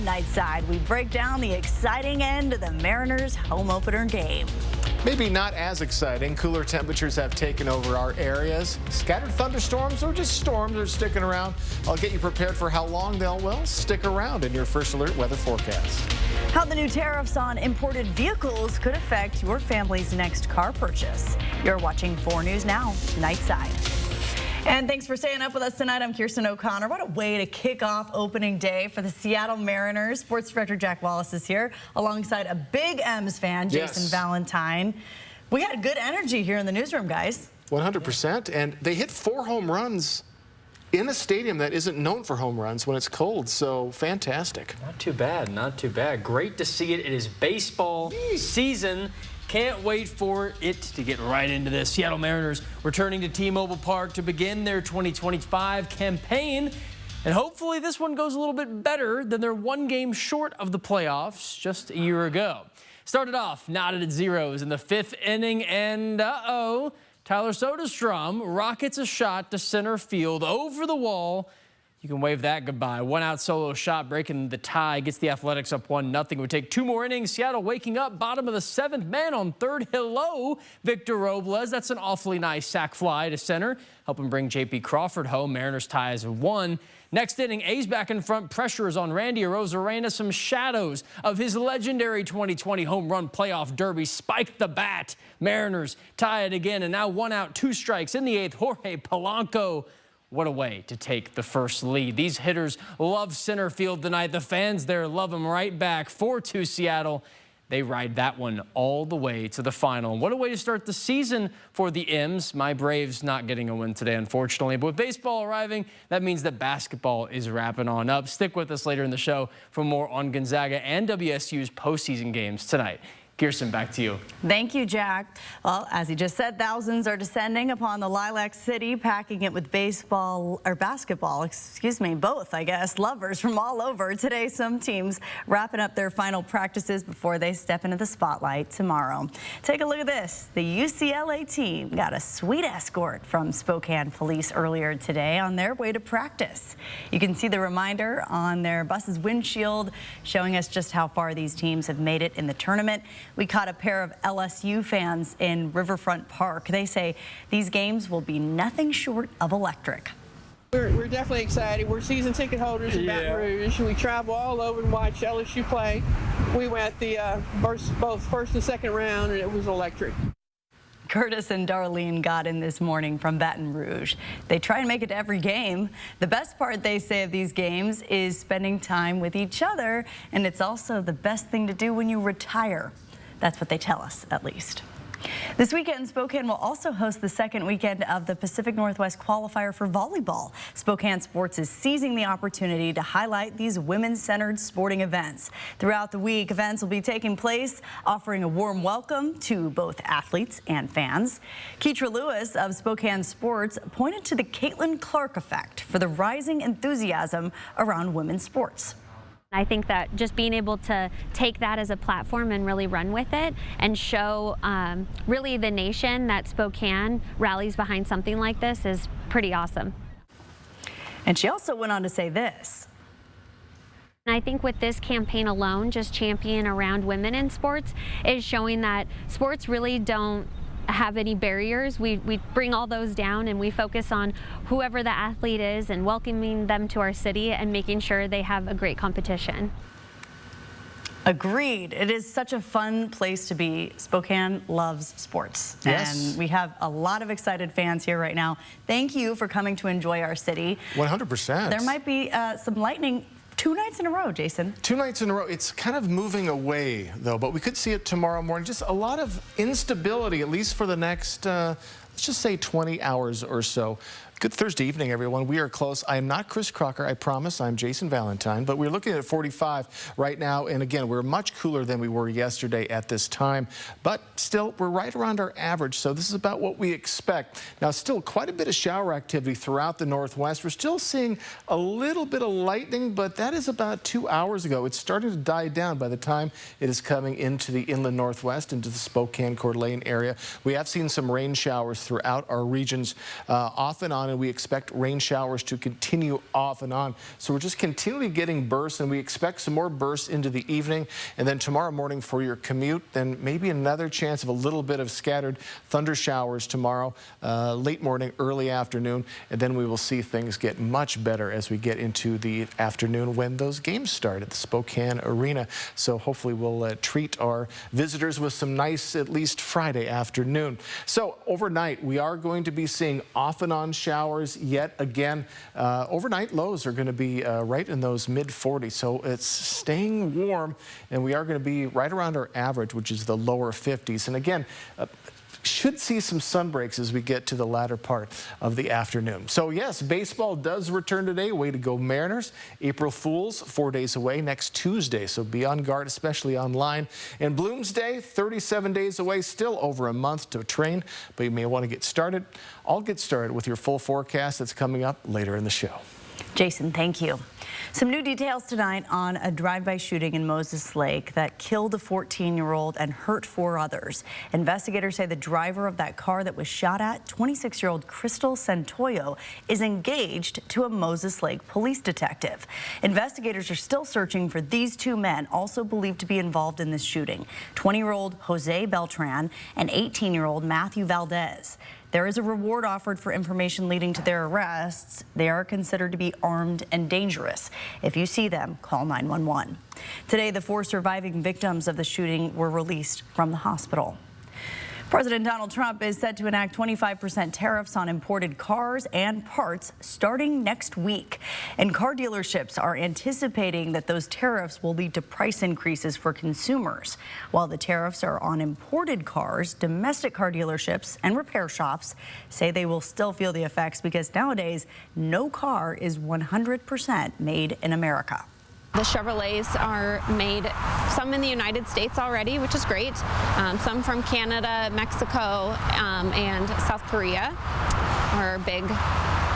on Nightside, we break down the exciting end of the Mariners home opener game. Maybe not as exciting. Cooler temperatures have taken over our areas. Scattered thunderstorms or just storms are sticking around. I'll get you prepared for how long they'll, well, stick around in your First Alert weather forecast. How the new tariffs on imported vehicles could affect your family's next car purchase. You're watching 4 News Now, Nightside. And thanks for staying up with us tonight. I'm Kirsten O'Connor. What a way to kick off opening day for the Seattle Mariners. Sports Director Jack Wallace is here alongside a big M's fan, Jason Valentine. We had good energy here in the newsroom, guys. 100%. And they hit 4 home runs in a stadium that isn't known for home runs when it's cold. So fantastic. Not too bad. Not too bad. Great to see it. It is baseball season. Can't wait for it to get right into this. Seattle Mariners returning to T-Mobile Park to begin their 2025 campaign. And hopefully this one goes a little bit better than their 1 game short of the playoffs just a year ago. Started off knotted at zeros in the 5th inning, and Tyler Soderstrom rockets a shot to center field over the wall. You can wave that goodbye. 1-out solo shot breaking the tie, gets the Athletics up 1-0. It would take 2 more innings. Seattle waking up, bottom of the 7th, man on third. Hello, Victor Robles. That's an awfully nice sac fly to center, helping bring J.P. Crawford home. Mariners ties 1. Next inning, A's back in front. Pressure is on Randy Arozarena. Some shadows of his legendary 2020 home run playoff derby spiked the bat. Mariners tie it again, and now 1 out, 2 strikes in the 8th. Jorge Polanco. What a way to take the first lead. These hitters love center field tonight. The fans there love them right back. 4-2 Seattle. They ride that one all the way to the final. What a way to start the season for the M's. My Braves not getting a win today, unfortunately. But with baseball arriving, that means that basketball is wrapping on up. Stick with us later in the show for more on Gonzaga and WSU's postseason games tonight. Kirsten, back to you. Thank you, Jack. Well, as he just said, thousands are descending upon the Lilac City, packing it with basketball, excuse me, both, I guess, lovers from all over. Today, some teams wrapping up their final practices before they step into the spotlight tomorrow. Take a look at this. The UCLA team got a sweet escort from Spokane Police earlier today on their way to practice. You can see the reminder on their bus's windshield showing us just how far these teams have made it in the tournament. We caught a pair of LSU fans in Riverfront Park. They say these games will be nothing short of electric. We're definitely excited. We're season ticket holders in Baton Rouge. We travel all over and watch LSU play. We went both first and second round, and it was electric. Curtis and Darlene got in this morning from Baton Rouge. They try and make it to every game. The best part, they say, of these games is spending time with each other, and it's also the best thing to do when you retire. That's what they tell us, at least. This weekend, Spokane will also host the second weekend of the Pacific Northwest qualifier for volleyball. Spokane Sports is seizing the opportunity to highlight these women-centered sporting events. Throughout the week, events will be taking place, offering a warm welcome to both athletes and fans. Keitra Lewis of Spokane Sports pointed to the Caitlin Clark effect for the rising enthusiasm around women's sports. I think that just being able to take that as a platform and really run with it and show really the nation that Spokane rallies behind something like this is pretty awesome. And she also went on to say this. And I think with this campaign alone, just championing around women in sports is showing that sports really don't have any barriers. We bring all those down and we focus on whoever the athlete is and welcoming them to our city and making sure they have a great competition. Agreed. It is such a fun place to be. Spokane loves sports. Yes. And we have a lot of excited fans here right now. Thank you for coming to enjoy our city. 100%. There might be some lightning 2 nights in a row, Jason. 2 nights in a row. It's kind of moving away, though, but we could see it tomorrow morning. Just a lot of instability, at least for the next, let's just say 20 hours or so. Good Thursday evening, everyone. We are close. I am not Chris Crocker, I promise. I'm Jason Valentine, but we're looking at 45 right now. And again, we're much cooler than we were yesterday at this time, but still, we're right around our average. So this is about what we expect. Now, still quite a bit of shower activity throughout the Northwest. We're still seeing a little bit of lightning, but that is about 2 hours ago. It's starting to die down by the time it is coming into the inland Northwest, into the Spokane, Coeur d'Alene area. We have seen some rain showers throughout our regions off and on and we expect rain showers to continue off and on. So we're just continually getting bursts, and we expect some more bursts into the evening. And then tomorrow morning for your commute, then maybe another chance of a little bit of scattered thunder showers tomorrow, late morning, early afternoon. And then we will see things get much better as we get into the afternoon when those games start at the Spokane Arena. So hopefully we'll treat our visitors with some nice, at least Friday afternoon. So overnight, we are going to be seeing off and on showers yet again. Overnight lows are going to be right in those mid-40s. So it's staying warm, and we are going to be right around our average, which is the lower 50s. And again, should see some sun breaks as we get to the latter part of the afternoon. So yes, baseball does return today. Way to go, Mariners. April Fools, 4 days away next Tuesday. So be on guard, especially online. And Bloomsday, 37 days away, still over a month to train, but you may want to get started. I'll get started with your full forecast that's coming up later in the show. Jason, thank you. Some new details tonight on a drive-by shooting in Moses Lake that killed a 14-year-old and hurt 4 others. Investigators say the driver of that car that was shot at, 26-year-old Crystal Santoyo, is engaged to a Moses Lake police detective. Investigators are still searching for these 2 men, also believed to be involved in this shooting, 20-year-old Jose Beltran and 18-year-old Matthew Valdez. There is a reward offered for information leading to their arrests. They are considered to be armed and dangerous. If you see them, call 911. Today, the 4 surviving victims of the shooting were released from the hospital. President Donald Trump is set to enact 25% tariffs on imported cars and parts starting next week. And car dealerships are anticipating that those tariffs will lead to price increases for consumers. While the tariffs are on imported cars, domestic car dealerships and repair shops say they will still feel the effects because nowadays no car is 100% made in America. The Chevrolets are made, some in the United States already, which is great. Some from Canada, Mexico, and South Korea are big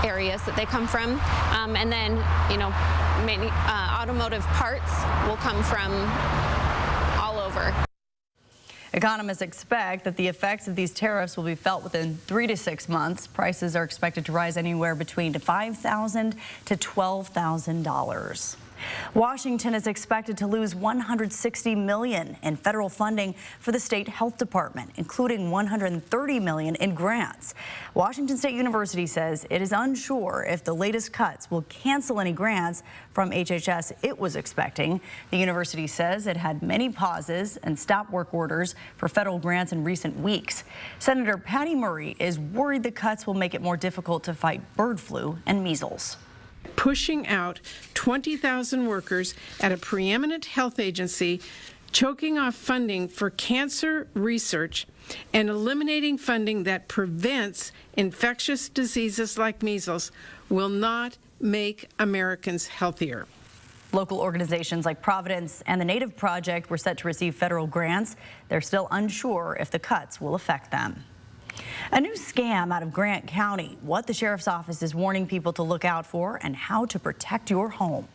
areas that they come from. And then, you know, many automotive parts will come from all over. Economists expect that the effects of these tariffs will be felt within 3 to 6 months. Prices are expected to rise anywhere between $5,000 to $12,000. Washington is expected to lose $160 million in federal funding for the state health department, including $130 million in grants. Washington State University says it is unsure if the latest cuts will cancel any grants from HHS it was expecting. The university says it had many pauses and stop work orders for federal grants in recent weeks. Senator Patty Murray is worried the cuts will make it more difficult to fight bird flu and measles. Pushing out 20,000 workers at a preeminent health agency, choking off funding for cancer research, and eliminating funding that prevents infectious diseases like measles will not make Americans healthier. Local organizations like Providence and the Native Project were set to receive federal grants. They're still unsure if the cuts will affect them. A new scam out of Grant County, what the sheriff's office is warning people to look out for and how to protect your home.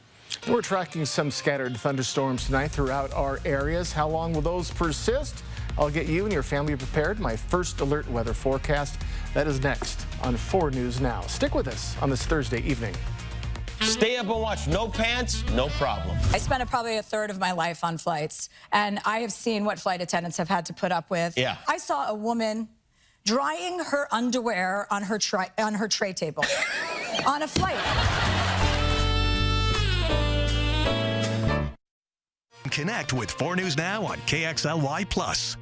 We're tracking some scattered thunderstorms tonight throughout our areas. How long will those persist? I'll get you and your family prepared. My first alert weather forecast. That is next on 4 News Now. Stick with us on this Thursday evening. Stay up and watch. No pants, no problem. I spent probably a third of my life on flights, and I have seen what flight attendants have had to put up with. Yeah. I saw a woman drying her underwear on her tray table on a flight. Connect with 4 News Now on KXLY+.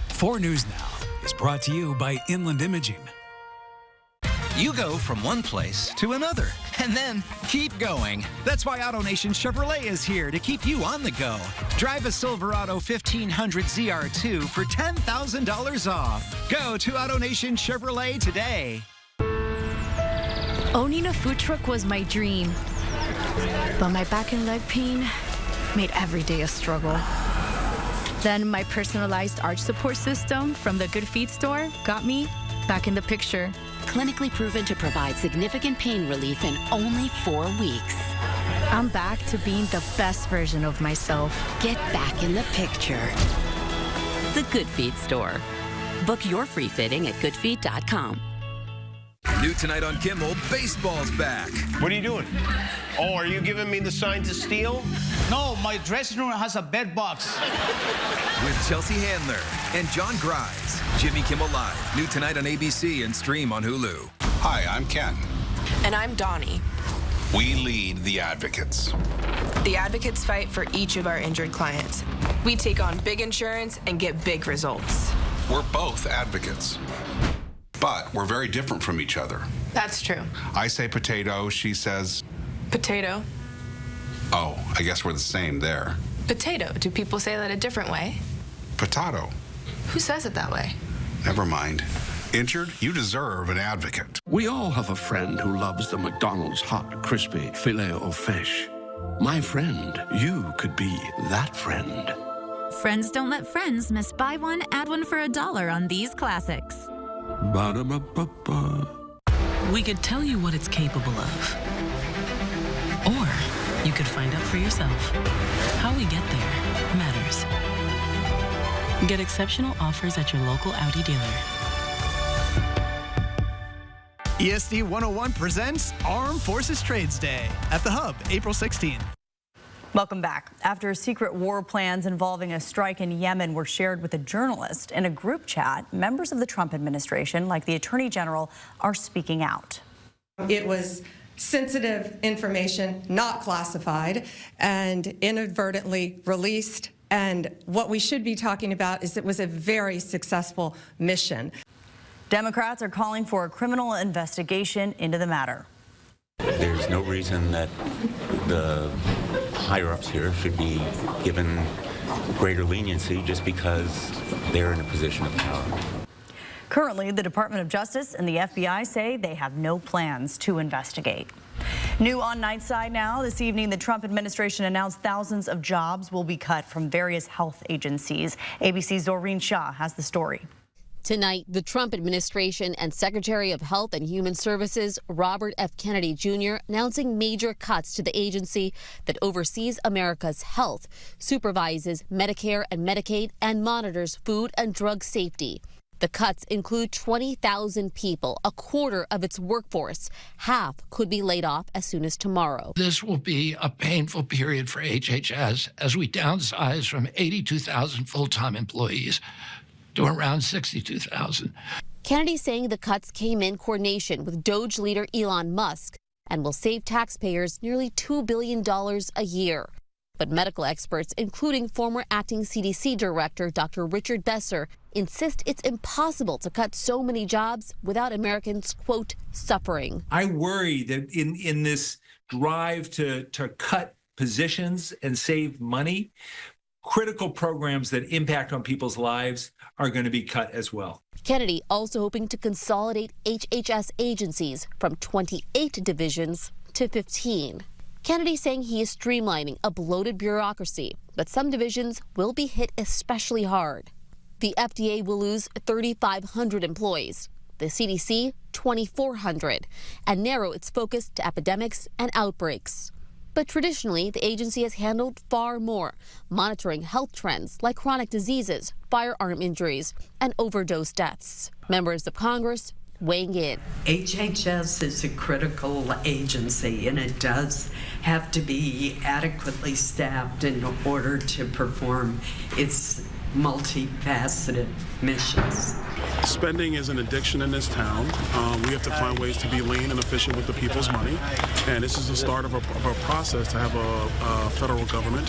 4 News Now is brought to you by Inland Imaging. You go from one place to another, and then keep going. That's why AutoNation Chevrolet is here to keep you on the go. Drive a Silverado 1500 ZR2 for $10,000 off. Go to AutoNation Chevrolet today. Owning a food truck was my dream, but my back and leg pain made every day a struggle. Then my personalized arch support system from the Good Feet store got me back in the picture. Clinically proven to provide significant pain relief in only 4 weeks. I'm back to being the best version of myself. Get back in the picture. The Good Feet store. Book your free fitting at goodfeet.com. New tonight on Kimmel, baseball's back. What are you doing? Oh, are you giving me the sign to steal? No, my dressing room has a bed box. With Chelsea Handler and John Grimes. Jimmy Kimmel Live. New tonight on ABC and stream on Hulu. Hi, I'm Ken. And I'm Donnie. We lead the advocates. The advocates fight for each of our injured clients. We take on big insurance and get big results. We're both advocates, but we're very different from each other. That's true. I say potato, she says... Potato. Oh, I guess we're the same there. Potato. Do people say that a different way? Potato. Who says it that way? Never mind. Injured? You deserve an advocate. We all have a friend who loves the McDonald's hot, crispy filet-o-fish. My friend, you could be that friend. Friends don't let friends miss buy one, add one for $1 on these classics. Ba-da-ba-ba-ba. We could tell you what it's capable of. Or you could find out for yourself. How we get there matters. Get exceptional offers at your local Audi dealer. ESD 101 presents Armed Forces Trades Day at the Hub, April 16th. Welcome back. After secret war plans involving a strike in Yemen were shared with a journalist in a group chat, members of the Trump administration, like the Attorney General, are speaking out. It was sensitive information, not classified, and inadvertently released. And what we should be talking about is it was a very successful mission. Democrats are calling for a criminal investigation into the matter. There's no reason that the higher-ups here should be given greater leniency just because they're in a position of power. Currently, the Department of Justice and the FBI say they have no plans to investigate. New on Nightside now. This evening, the Trump administration announced thousands of jobs will be cut from various health agencies. ABC's Doreen Shah has the story. Tonight, the Trump administration and Secretary of Health and Human Services Robert F. Kennedy Jr. announcing major cuts to the agency that oversees America's health, supervises Medicare and Medicaid, and monitors food and drug safety. The cuts include 20,000 people, a quarter of its workforce. Half could be laid off as soon as tomorrow. This will be a painful period for HHS as we downsize from 82,000 full-time employees to around 62,000. Kennedy saying the cuts came in coordination with Doge leader Elon Musk and will save taxpayers nearly $2 billion a year. But medical experts, including former acting CDC director Dr. Richard Besser, insist it's impossible to cut so many jobs without Americans, quote, suffering. I worry that in this drive to cut positions and save money, critical programs that impact on people's lives are going to be cut as well. Kennedy also hoping to consolidate HHS agencies from 28 divisions to 15. Kennedy saying he is streamlining a bloated bureaucracy, but some divisions will be hit especially hard. The FDA will lose 3,500 employees, the CDC 2,400, and narrow its focus to epidemics and outbreaks. But traditionally, the agency has handled far more, monitoring health trends like chronic diseases, firearm injuries, and overdose deaths. Members of Congress weighing in. HHS is a critical agency, and it does have to be adequately staffed in order to perform its multifaceted missions. Spending is an addiction in this town. We have to find ways to be lean and efficient with the people's money. And this is the start of a process to have a federal government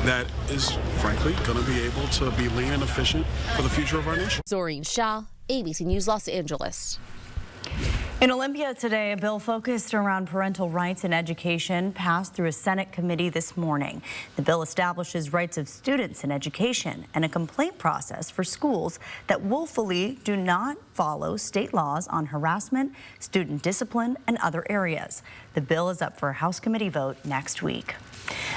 that is, frankly, going to be able to be lean and efficient for the future of our nation. Doreen Shah, ABC News, Los Angeles. In Olympia today, a bill focused around parental rights in education passed through a Senate committee this morning. The bill establishes rights of students in education and a complaint process for schools that willfully do not follow state laws on harassment, student discipline, and other areas. The bill is up for a House committee vote next week.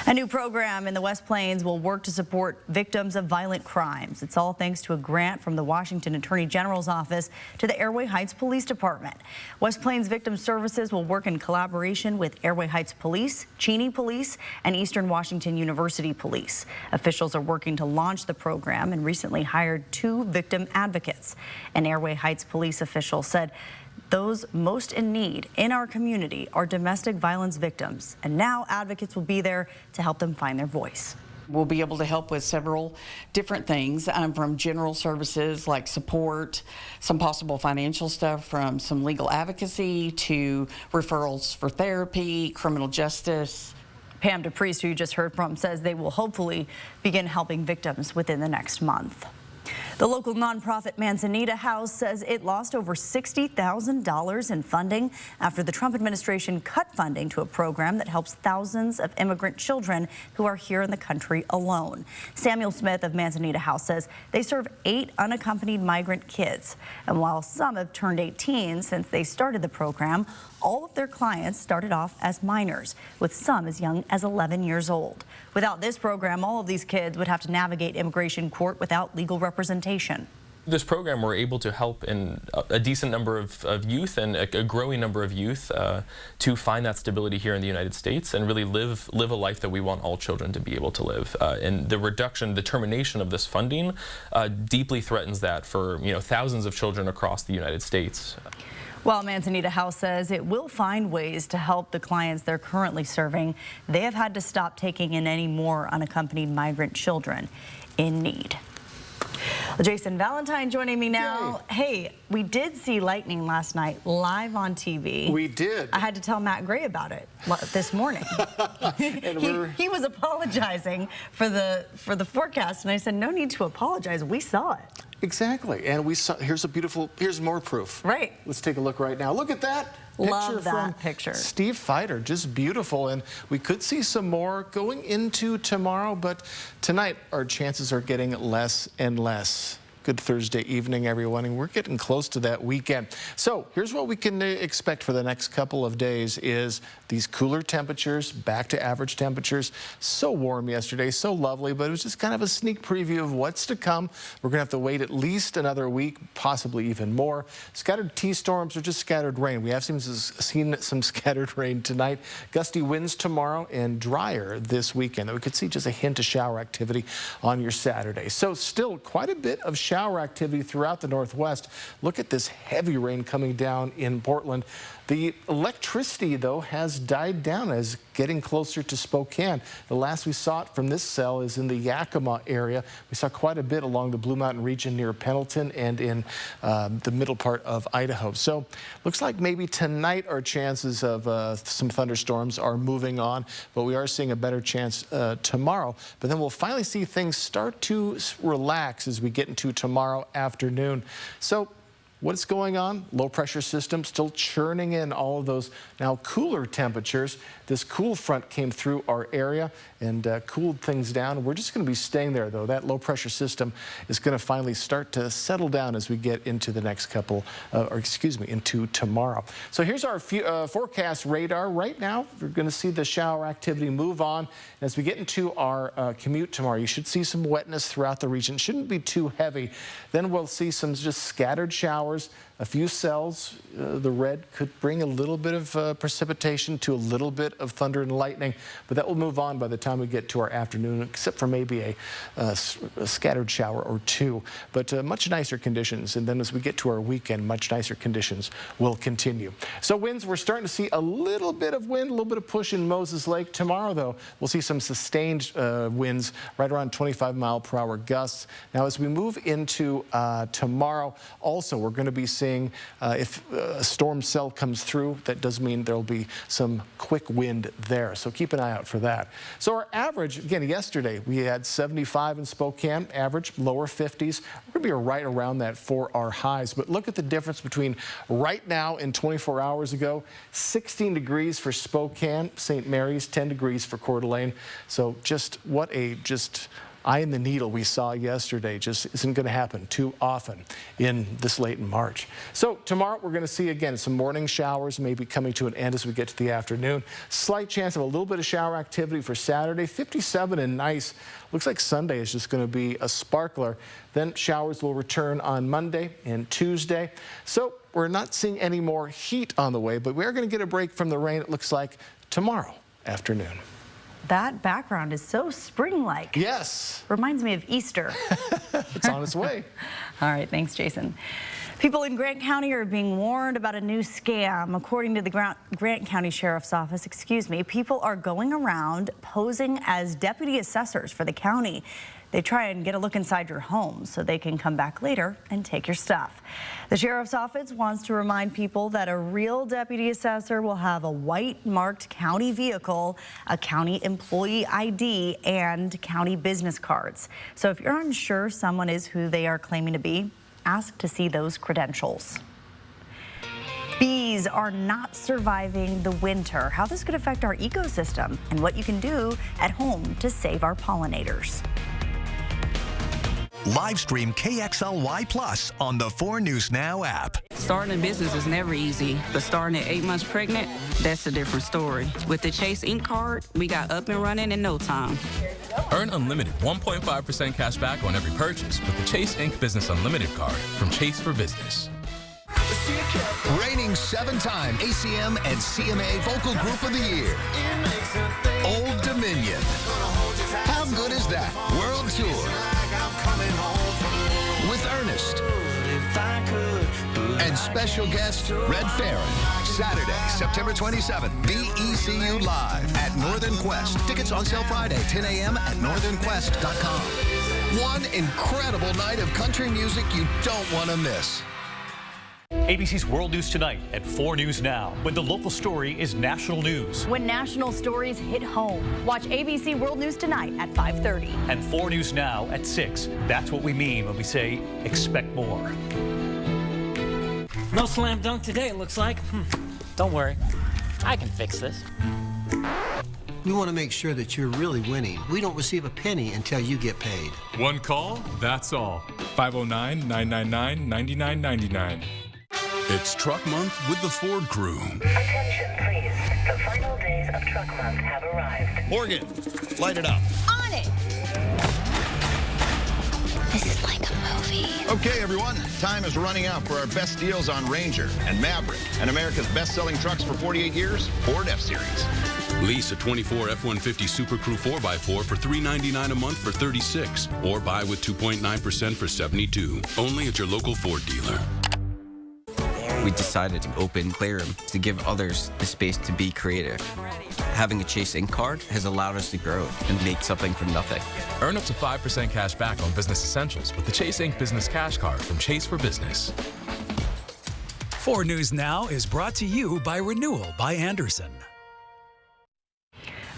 A new program in the West Plains will work to support victims of violent crimes. It's all thanks to a grant from the Washington Attorney General's office to the Airway Heights Police Department. West Plains Victim Services will work in collaboration with Airway Heights Police, Cheney Police, and Eastern Washington University Police. Officials are working to launch the program and recently hired 2 victim advocates. An Airway Heights police official said Those most in need in our community are domestic violence victims, and now advocates will be there to help them find their voice. We'll be able to help with several different things, from general services like support, some possible financial stuff, from some legal advocacy to referrals for therapy, criminal justice. Pam DePriest, who you just heard from, says they will hopefully begin helping victims within the next month. The local nonprofit Manzanita House says it lost over $60,000 in funding after the Trump administration cut funding to a program that helps thousands of immigrant children who are here in the country alone. Samuel Smith of Manzanita House says they serve 8 unaccompanied migrant kids. And while some have turned 18 since they started the program, all of their clients started off as minors, with some as young as 11 years old. Without this program, all of these kids would have to navigate immigration court without legal representation. This program, we're able to help in a decent number of youth and a growing number of youth to find that stability here in the United States and really live a life that we want all children to be able to live. And the termination of this funding deeply threatens that for thousands of children across the United States. While Manzanita House says it will find ways to help the clients they're currently serving, they have had to stop taking in any more unaccompanied migrant children in need. Jason Valentine joining me now. Yay. Hey, we did see lightning last night live on TV. We did. I had to tell Matt Gray about it this morning. he was apologizing for the forecast, and I said, no need to apologize. We saw it. Exactly, and we saw. Here's more proof. Right. Let's take a look right now. Look at that. Love that picture. Steve Fighter, just beautiful. And we could see some more going into tomorrow, but tonight our chances are getting less and less. Good Thursday evening, everyone, and we're getting close to that weekend. So here's what we can expect for the next couple of days is these cooler temperatures, back to average temperatures. So warm yesterday, so lovely, but it was just kind of a sneak preview of what's to come. We're going to have to wait at least another week, possibly even more. Scattered T-storms or just scattered rain. We have seen some scattered rain tonight. Gusty winds tomorrow and drier this weekend. We could see just a hint of shower activity on your Saturday. So still quite a bit of shower activity throughout the Northwest. Look at this heavy rain coming down in Portland. The electricity, though, has died down as getting closer to Spokane. The last we saw it from this cell is in the Yakima area. We saw quite a bit along the Blue Mountain region near Pendleton and in the middle part of Idaho. So looks like maybe tonight our chances of some thunderstorms are moving on, but we are seeing a better chance tomorrow. But then we'll finally see things start to relax as we get into tomorrow afternoon. So what's going on? Low pressure system still churning in all of those now cooler temperatures. This cool front came through our area and cooled things down. We're just going to be staying there, though. That low pressure system is going to finally start to settle down as we get into the next couple, into tomorrow. So here's our forecast radar. Right now, we're going to see the shower activity move on. As we get into our commute tomorrow, you should see some wetness throughout the region. Shouldn't be too heavy. Then we'll see some just scattered showers. A few cells, the red could bring a little bit of precipitation to a little bit of thunder and lightning, but that will move on by the time we get to our afternoon, except for maybe a scattered shower or two. But much nicer conditions, and then as we get to our weekend, much nicer conditions will continue. So winds, we're starting to see a little bit of wind, a little bit of push in Moses Lake. Tomorrow, though, we'll see some sustained winds right around 25-mile-per-hour gusts. Now, as we move into tomorrow, also, we're going to be seeing if a storm cell comes through, that does mean there'll be some quick wind there. So keep an eye out for that. So our average, again, yesterday we had 75 in Spokane, average, lower 50s. We're going to be right around that for our highs. But look at the difference between right now and 24 hours ago. 16 degrees for Spokane, St. Mary's, 10 degrees for Coeur d'Alene. So just what a eye in the needle we saw yesterday. Just isn't going to happen too often in this late in March. So tomorrow we're going to see again some morning showers maybe coming to an end as we get to the afternoon. Slight chance of a little bit of shower activity for Saturday. 57 and nice. Looks like Sunday is just going to be a sparkler. Then showers will return on Monday and Tuesday. So we're not seeing any more heat on the way, but we are going to get a break from the rain, it looks like, tomorrow afternoon. That background is so spring-like. Yes. Reminds me of Easter. It's on its way. All right, thanks, Jason. People in Grant County are being warned about a new scam. According to the Grant County Sheriff's Office, people are going around posing as deputy assessors for the county. They try and get a look inside your home so they can come back later and take your stuff. The Sheriff's Office wants to remind people that a real deputy assessor will have a white marked county vehicle, a county employee ID, and county business cards. So if you're unsure someone is who they are claiming to be, ask to see those credentials. Bees are not surviving the winter. How this could affect our ecosystem and what you can do at home to save our pollinators. Live stream KXLY Plus on the 4 News Now app. Starting a business is never easy, but starting at 8 months pregnant, that's a different story. With the Chase Ink card, we got up and running in no time. Earn unlimited 1.5% cash back on every purchase with the Chase Ink Business Unlimited card from Chase for Business. Reigning 7-time ACM and CMA Vocal Group of the Year, Old Dominion. How good is that? World Tour. With Ernest. And special guest, Red Farron. Saturday, September 27th, VECU Live at Northern Quest. Tickets on sale Friday, 10 a.m. at northernquest.com. One incredible night of country music you don't want to miss. ABC's World News Tonight at 4 News Now, when the local story is national news. When national stories hit home, watch ABC World News Tonight at 5:30. And 4 News Now at 6. That's what we mean when we say expect more. No slam dunk today, it looks like. Don't worry, I can fix this. We want to make sure that you're really winning. We don't receive a penny until you get paid. One call, that's all. 509-999-9999. It's Truck Month with the Ford crew. Attention, please. The final days of Truck Month have arrived. Morgan, light it up. On it! This is like a movie. Okay, everyone, time is running out for our best deals on Ranger and Maverick and America's best-selling trucks for 48 years, Ford F-Series. Lease a 24 F-150 Super Crew 4x4 for $399 a month for 36, or buy with 2.9% for 72. Only at your local Ford dealer. We decided to open Clearum to give others the space to be creative. Having a Chase Ink card has allowed us to grow and make something from nothing. Earn up to 5% cash back on business essentials with the Chase Ink Business Cash Card from Chase for Business. 4 News Now is brought to you by Renewal by Anderson.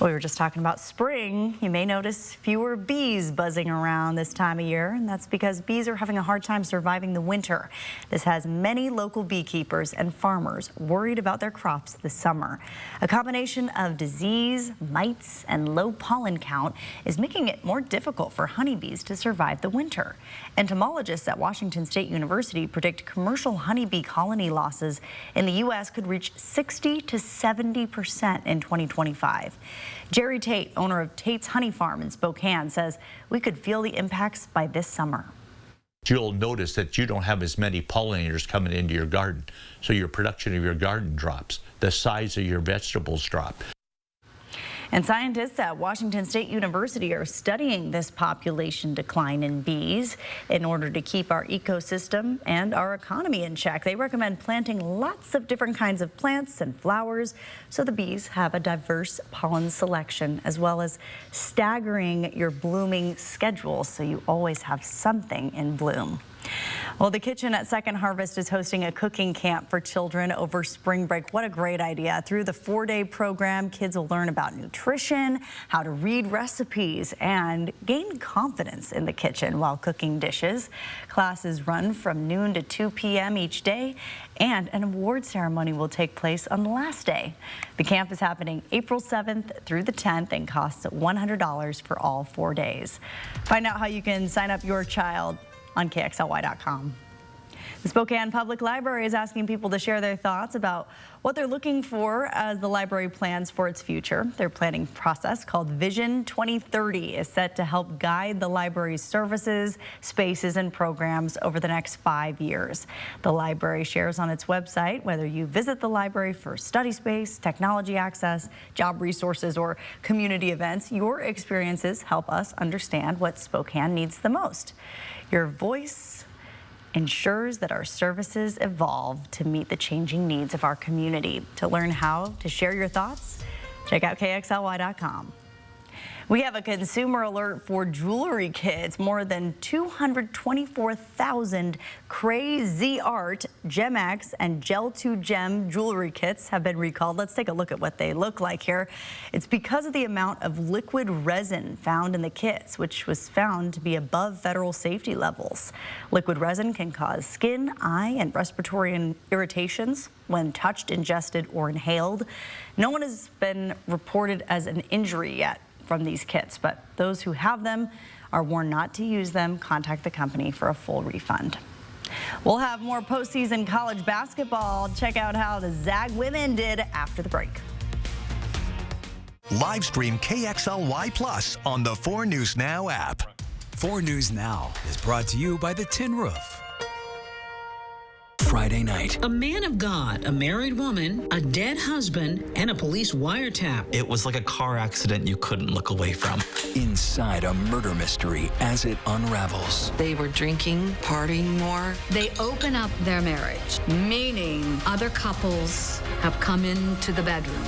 We were just talking about spring. You may notice fewer bees buzzing around this time of year, and that's because bees are having a hard time surviving the winter. This has many local beekeepers and farmers worried about their crops this summer. A combination of disease, mites, and low pollen count is making it more difficult for honeybees to survive the winter. Entomologists at Washington State University predict commercial honeybee colony losses in the U.S. could reach 60 to 70% in 2025. Jerry Tate, owner of Tate's Honey Farm in Spokane, says we could feel the impacts by this summer. You'll notice that you don't have as many pollinators coming into your garden, so your production of your garden drops. The size of your vegetables drop. And scientists at Washington State University are studying this population decline in bees in order to keep our ecosystem and our economy in check. They recommend planting lots of different kinds of plants and flowers so the bees have a diverse pollen selection, as well as staggering your blooming schedule so you always have something in bloom. Well, the kitchen at Second Harvest is hosting a cooking camp for children over spring break. What a great idea. Through the 4-day program, kids will learn about nutrition, how to read recipes, and gain confidence in the kitchen while cooking dishes. Classes run from noon to 2 p.m. each day, and an award ceremony will take place on the last day. The camp is happening April 7th through the 10th and costs $100 for all 4 days. Find out how you can sign up your child on KXLY.com. The Spokane Public Library is asking people to share their thoughts about what they're looking for as the library plans for its future. Their planning process, called Vision 2030, is set to help guide the library's services, spaces, and programs over the next 5 years. The library shares on its website whether you visit the library for study space, technology access, job resources, or community events. Your experiences help us understand what Spokane needs the most. Your voice ensures that our services evolve to meet the changing needs of our community. To learn how to share your thoughts, check out KXLY.com. We have a consumer alert for jewelry kits. More than 224,000 Crazy Art, Gem-X, and Gel 2 Gem jewelry kits have been recalled. Let's take a look at what they look like here. It's because of the amount of liquid resin found in the kits, which was found to be above federal safety levels. Liquid resin can cause skin, eye, and respiratory irritations when touched, ingested, or inhaled. No one has been reported as an injury yet from these kits, but those who have them are warned not to use them. Contact the company for a full refund. We'll have more postseason college basketball. Check out how the Zag women did after the break. Live stream KXLY Plus on the 4 News Now app. 4 News Now is brought to you by the Tin Roof. Friday night. A man of God, a married woman, a dead husband, and a police wiretap. It was like a car accident you couldn't look away from. Inside a murder mystery as it unravels. They were drinking, partying more. They open up their marriage, meaning other couples have come into the bedroom.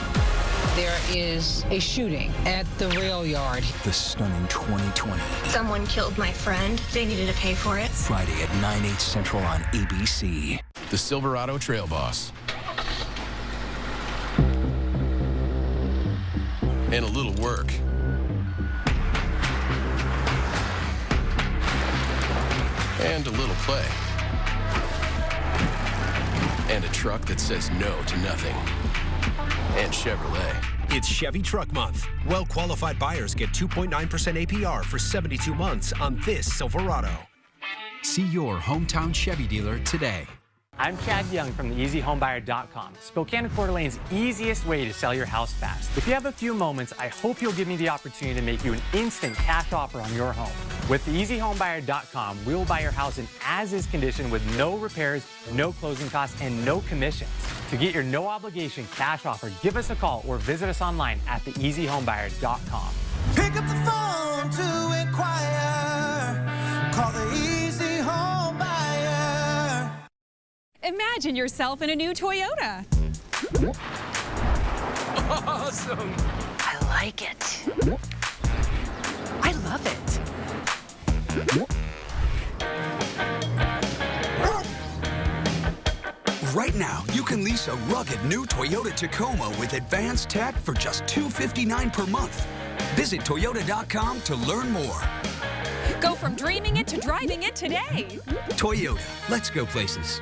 There is a shooting at the rail yard. The stunning 2020. Someone killed my friend. They needed to pay for it. Friday at 9/8 Central on ABC. The Silverado Trail Boss. And a little work. And a little play. And a truck that says no to nothing. And Chevrolet. It's Chevy Truck Month. Well-qualified buyers get 2.9% APR for 72 months on this Silverado. See your hometown Chevy dealer today. I'm Chad Young from theeasyhomebuyer.com, Spokane and Coeur d'Alene's easiest way to sell your house fast. If you have a few moments, I hope you'll give me the opportunity to make you an instant cash offer on your home. With theeasyhomebuyer.com, we will buy your house in as-is condition with no repairs, no closing costs, and no commissions. To get your no-obligation cash offer, give us a call or visit us online at theeasyhomebuyer.com. Pick up the phone to inquire. Call the Easy Home Buyer. Imagine yourself in a new Toyota. Awesome. I like it. I love it. Right now, you can lease a rugged new Toyota Tacoma with advanced tech for just $259 per month. Visit Toyota.com to learn more. Go from dreaming it to driving it today. Toyota, let's go places.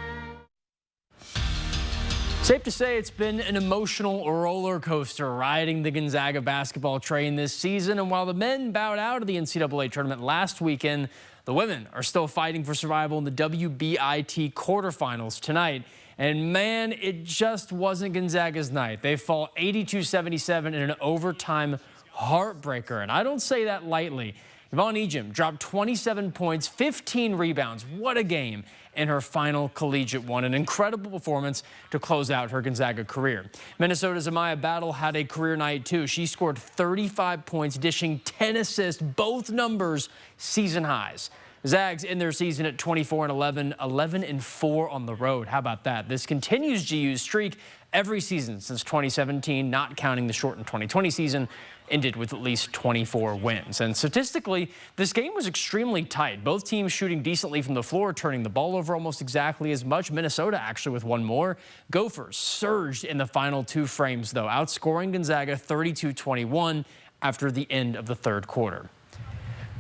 Safe to say it's been an emotional roller coaster riding the Gonzaga basketball train this season. And while the men bowed out of the NCAA tournament last weekend, the women are still fighting for survival in the WBIT quarterfinals tonight. And man, it just wasn't Gonzaga's night. They fall 82-77 in an overtime heartbreaker. And I don't say that lightly. Yvonne Ejim dropped 27 points, 15 rebounds. What a game in her final collegiate one. An incredible performance to close out her Gonzaga career. Minnesota's Amaya Battle had a career night too. She scored 35 points, dishing 10 assists, both numbers season highs. Zags in their season at 24-11, 11-4 on the road. How about that? This continues GU's streak every season since 2017, not counting the shortened 2020 season, ended with at least 24 wins. And statistically, this game was extremely tight. Both teams shooting decently from the floor, turning the ball over almost exactly as much. Minnesota actually with one more. Gophers surged in the final two frames, though, outscoring Gonzaga 32-21 after the end of the third quarter.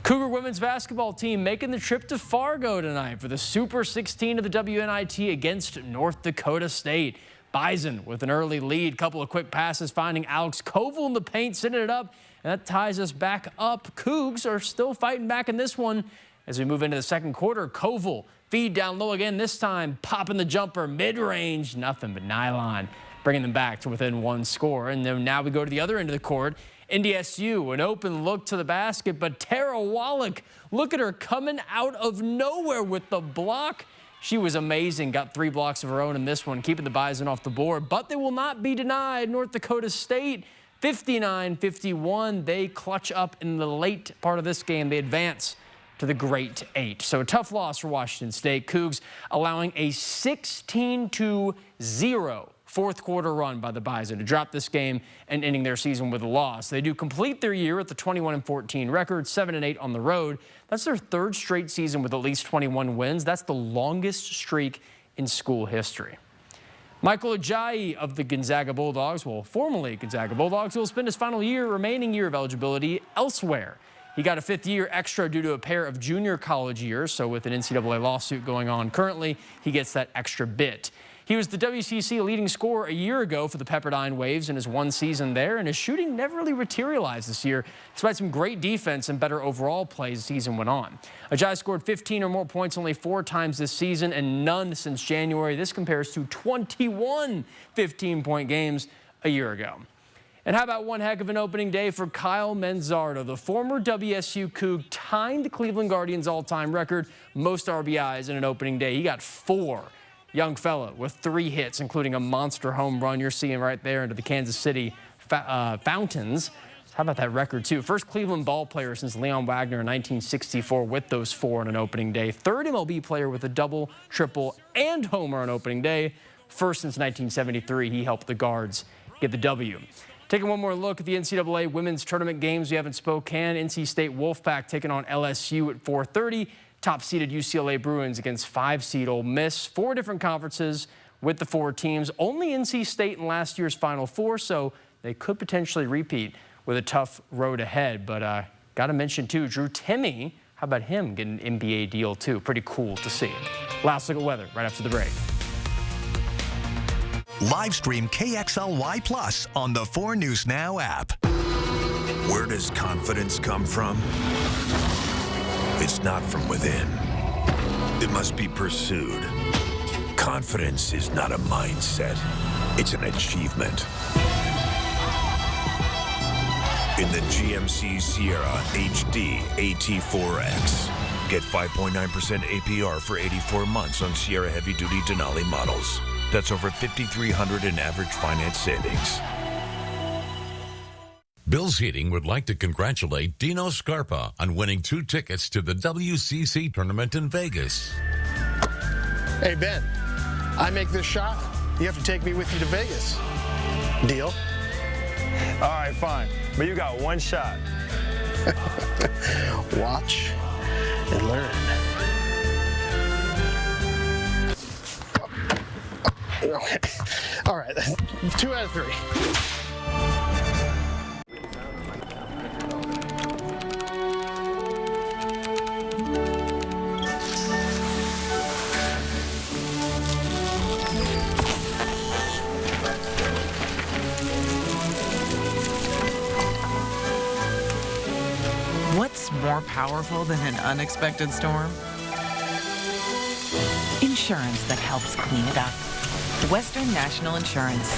Cougar women's basketball team making the trip to Fargo tonight for the Super 16 of the WNIT against North Dakota State. Bison with an early lead, couple of quick passes finding Alex Koval in the paint, sending it up, and that ties us back up. Cougs are still fighting back in this one as we move into the second quarter. Koval feed down low again, this time popping the jumper mid-range, nothing but nylon, bringing them back to within one score. And then now we go to the other end of the court. NDSU, an open look to the basket, but Tara Wallach, look at her coming out of nowhere with the block. She was amazing, got 3 blocks of her own in this one, keeping the Bison off the board, but they will not be denied. North Dakota State, 59-51. They clutch up in the late part of this game. They advance to the Great 8. So a tough loss for Washington State. Cougs allowing a 16-0 fourth quarter run by the Bison to drop this game and ending their season with a loss. They do complete their year at the 21-14 record, 7-8 on the road. That's their third straight season with at least 21 wins. That's the longest streak in school history. Michael Ajayi of the Gonzaga Bulldogs, well, formerly Gonzaga Bulldogs, will spend his remaining year of eligibility elsewhere. He got a 5th year extra due to a pair of junior college years, so with an NCAA lawsuit going on currently, he gets that extra bit. He was the WCC leading scorer a year ago for the Pepperdine Waves in his one season there, and his shooting never really materialized this year, despite some great defense and better overall play as the season went on. Ajayi scored 15 or more points only 4 times this season and none since January. This compares to 21 15-point games a year ago. And how about one heck of an opening day for Kyle Manzardo, the former WSU Coug, tying the Cleveland Guardians' all-time record, most RBIs in an opening day. He got 4. Young fella with 3 hits, including a monster home run you're seeing right there into the Kansas City Fountains. How about that record, too? First Cleveland ball player since Leon Wagner in 1964 with those 4 on an opening day. Third MLB player with a double, triple, and homer on opening day. First since 1973, he helped the Guards get the W. Taking one more look at the NCAA women's tournament games we have in Spokane. NC State Wolfpack taking on LSU at 4:30. Top-seeded UCLA Bruins against 5-seed Ole Miss. 4 different conferences with the 4 teams. Only NC State in last year's Final Four, so they could potentially repeat with a tough road ahead. But got to mention, too, Drew Timme. How about him getting an NBA deal, too? Pretty cool to see. Last look at weather right after the break. Live stream KXLY Plus on the 4 News Now app. Where does confidence come from? It's not from within. It must be pursued. Confidence is not a mindset. It's an achievement. In the GMC Sierra HD AT4X. Get 5.9% APR for 84 months on Sierra heavy-duty Denali models. That's over $5,300 in average finance savings. Bill's Heating would like to congratulate Dino Scarpa on winning 2 tickets to the WCC tournament in Vegas. Hey, Ben, I make this shot, you have to take me with you to Vegas. Deal? All right, fine. But you got 1 shot. Watch and learn. Okay. All right, 2 out of 3. What's more powerful than an unexpected storm? Insurance that helps clean it up. Western National Insurance.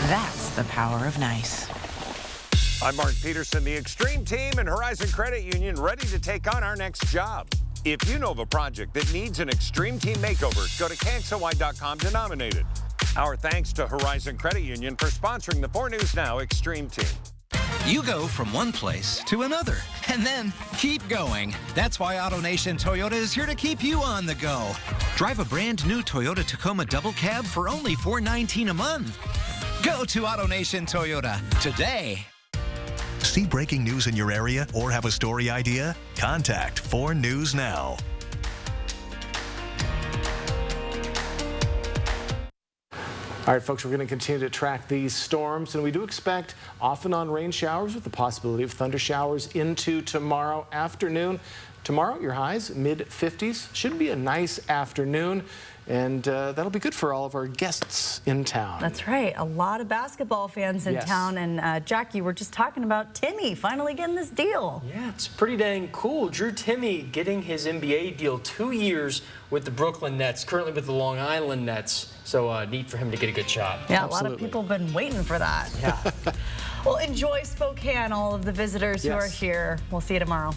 That's the power of nice. I'm Mark Peterson, the Extreme Team and Horizon Credit Union, ready to take on our next job. If you know of a project that needs an Extreme Team makeover, go to KXLY.com to nominate it. Our thanks to Horizon Credit Union for sponsoring the 4 News Now Extreme Team. You go from one place to another, and then keep going. That's why AutoNation Toyota is here to keep you on the go. Drive a brand new Toyota Tacoma double cab for only $419 a month. Go to AutoNation Toyota today. See breaking news in your area or have a story idea? Contact 4 News Now. All right, folks, we're going to continue to track these storms, and we do expect off and on rain showers with the possibility of thunder showers into tomorrow afternoon. Tomorrow, your highs, mid-50s. Should be a nice afternoon, and that'll be good for all of our guests in town. That's right. A lot of basketball fans in town, and Jackie, we're just talking about Timme finally getting this deal. Yeah, it's pretty dang cool. Drew Timme getting his NBA deal, 2 years with the Brooklyn Nets, currently with the Long Island Nets. So neat for him to get a good shot. Yeah, Absolutely. A lot of people have been waiting for that. Yeah. Well, enjoy Spokane, all of the visitors who are here. We'll see you tomorrow.